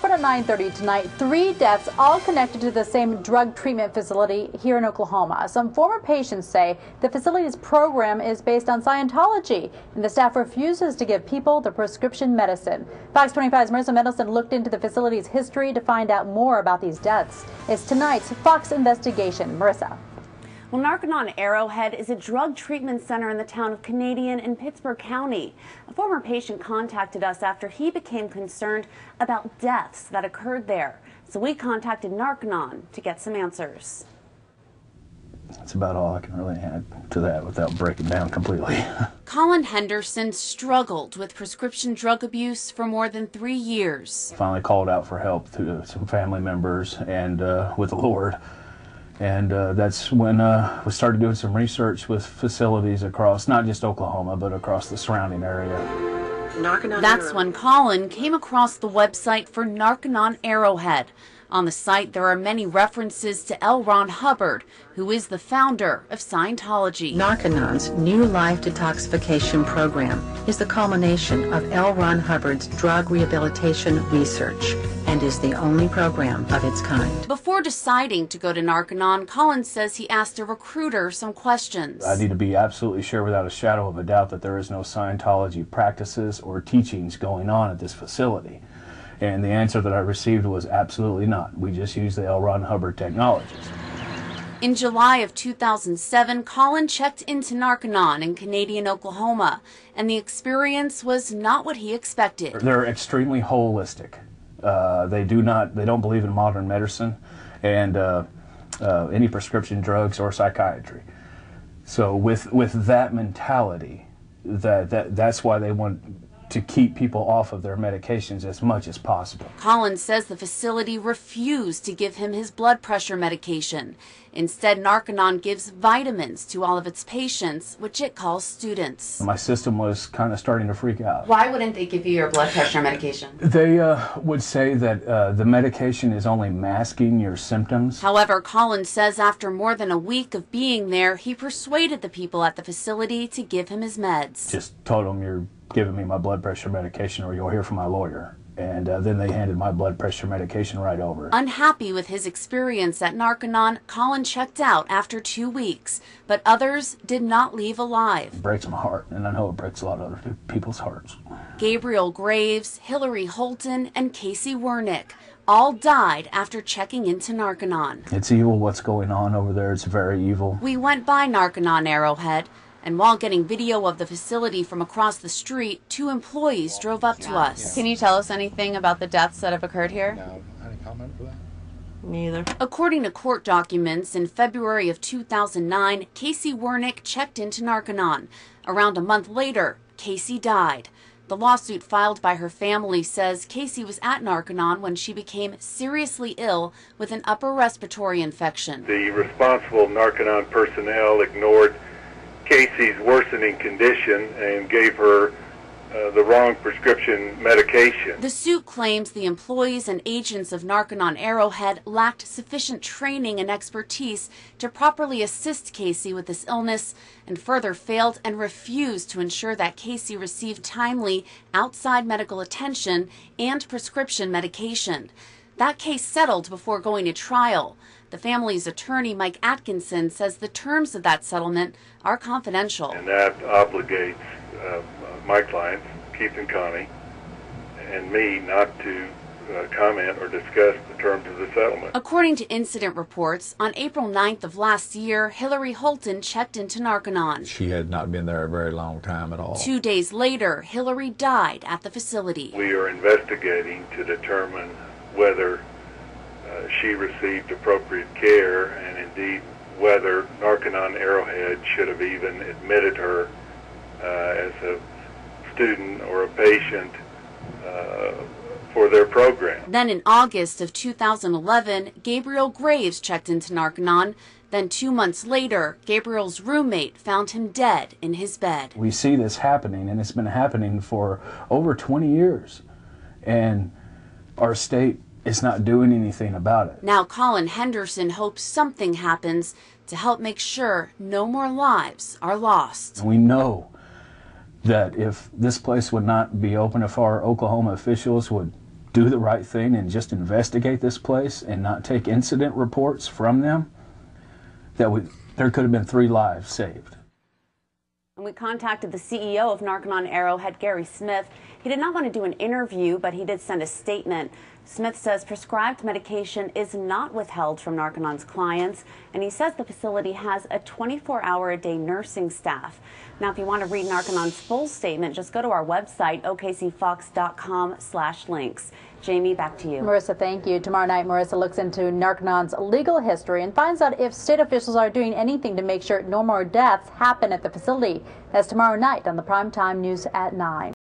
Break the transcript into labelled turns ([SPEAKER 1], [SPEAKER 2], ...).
[SPEAKER 1] Top 1 at 9:30 tonight. 3 deaths, all connected to the same drug treatment facility here in Oklahoma. Some former patients say the facility's program is based on Scientology, and the staff refuses to give people the prescription medicine. Fox 25's Marissa Mendelson looked into the facility's history to find out more about these deaths. It's tonight's Fox investigation. Marissa.
[SPEAKER 2] Well, Narconon Arrowhead is a drug treatment center in the town of Canadian in Pittsburgh County. A former patient contacted us after he became concerned about deaths that occurred there. So we contacted Narconon to get some answers.
[SPEAKER 3] That's about all I can really add to that without breaking down completely.
[SPEAKER 2] Colin Henderson struggled with prescription drug abuse for more than 3 years.
[SPEAKER 3] Finally called out for help to some family members and with the Lord. And that's when we started doing some research with facilities across, not just Oklahoma, but across the surrounding area.
[SPEAKER 2] That's when Colin came across the website for Narconon Arrowhead. On the site, there are many references to L. Ron Hubbard, who is the founder of Scientology.
[SPEAKER 4] Narconon's New Life Detoxification Program is the culmination of L. Ron Hubbard's drug rehabilitation research and is the only program of its kind.
[SPEAKER 2] Before deciding to go to Narconon, Colin says he asked a recruiter some questions.
[SPEAKER 3] I need to be absolutely sure without a shadow of a doubt that there is no Scientology practices or teachings going on at this facility. And the answer that I received was absolutely not. We just use the L. Ron Hubbard technologies.
[SPEAKER 2] In July of 2007, Colin checked into Narconon in Canadian, Oklahoma, and the experience was not what he expected.
[SPEAKER 3] They're extremely holistic. They don't believe in modern medicine and any prescription drugs or psychiatry. So with that mentality, that's why they want to keep people off of their medications as much as possible.
[SPEAKER 2] Colin says the facility refused to give him his blood pressure medication. Instead, Narconon gives vitamins to all of its patients, which it calls students.
[SPEAKER 3] My system was kind of starting to freak out.
[SPEAKER 2] Why wouldn't they give you your blood pressure medication?
[SPEAKER 3] They would say that the medication is only masking your symptoms.
[SPEAKER 2] However, Colin says after more than a week of being there, he persuaded the people at the facility to give him his meds.
[SPEAKER 3] Just told them, you're giving me my blood pressure medication or you'll hear from my lawyer. And then they handed my blood pressure medication right over.
[SPEAKER 2] Unhappy with his experience at Narconon, Colin checked out after 2 weeks, but others did not leave alive.
[SPEAKER 3] It breaks my heart, and I know it breaks a lot of other people's hearts.
[SPEAKER 2] Gabriel Graves, Hillary Holton, and Casey Wernick all died after checking into Narconon.
[SPEAKER 3] It's evil what's going on over there. It's very evil.
[SPEAKER 2] We went by Narconon Arrowhead, and while getting video of the facility from across the street, 2 employees drove up to us. Can you tell us anything about the deaths that have occurred here?
[SPEAKER 5] No, any comment for that?
[SPEAKER 4] Me either.
[SPEAKER 2] According to court documents, in February of 2009, Casey Wernick checked into Narconon. Around a month later, Casey died. The lawsuit filed by her family says Casey was at Narconon when she became seriously ill with an upper respiratory infection.
[SPEAKER 6] The responsible Narconon personnel ignored Casey's worsening condition and gave her the wrong prescription medication.
[SPEAKER 2] The suit claims the employees and agents of Narconon Arrowhead lacked sufficient training and expertise to properly assist Casey with this illness, and further failed and refused to ensure that Casey received timely outside medical attention and prescription medication. That case settled before going to trial. The family's attorney, Mike Atkinson, says the terms of that settlement are confidential.
[SPEAKER 6] And that obligates my clients, Keith and Connie, and me not to comment or discuss the terms of the settlement.
[SPEAKER 2] According to incident reports, on April 9th of last year, Hillary Holton checked into Narconon.
[SPEAKER 5] She had not been there a very long time at all.
[SPEAKER 2] 2 days later, Hillary died at the facility.
[SPEAKER 6] We are investigating to determine whether she received appropriate care, and indeed whether Narconon Arrowhead should have even admitted her as a student or a patient for their program.
[SPEAKER 2] Then in August of 2011, Gabriel Graves checked into Narconon. Then 2 months later, Gabriel's roommate found him dead in his bed.
[SPEAKER 3] We see this happening, and it's been happening for over 20 years. And our state is not doing anything about it.
[SPEAKER 2] Now Colin Henderson hopes something happens to help make sure no more lives are lost.
[SPEAKER 3] We know that if this place would not be open, if our Oklahoma officials would do the right thing and just investigate this place and not take incident reports from them, there could have been 3 lives saved.
[SPEAKER 2] And we contacted the CEO of Narconon Arrowhead, Gary Smith. He did not want to do an interview, but he did send a statement. Smith says prescribed medication is not withheld from Narconon's clients, and he says the facility has a 24-hour-a-day nursing staff. Now, if you want to read Narconon's full statement, just go to our website, okcfox.com/links. Jamie, back to you.
[SPEAKER 1] Marissa, thank you. Tomorrow night, Marissa looks into Narconon's legal history and finds out if state officials are doing anything to make sure no more deaths happen at the facility. That's tomorrow night on the Primetime News at 9.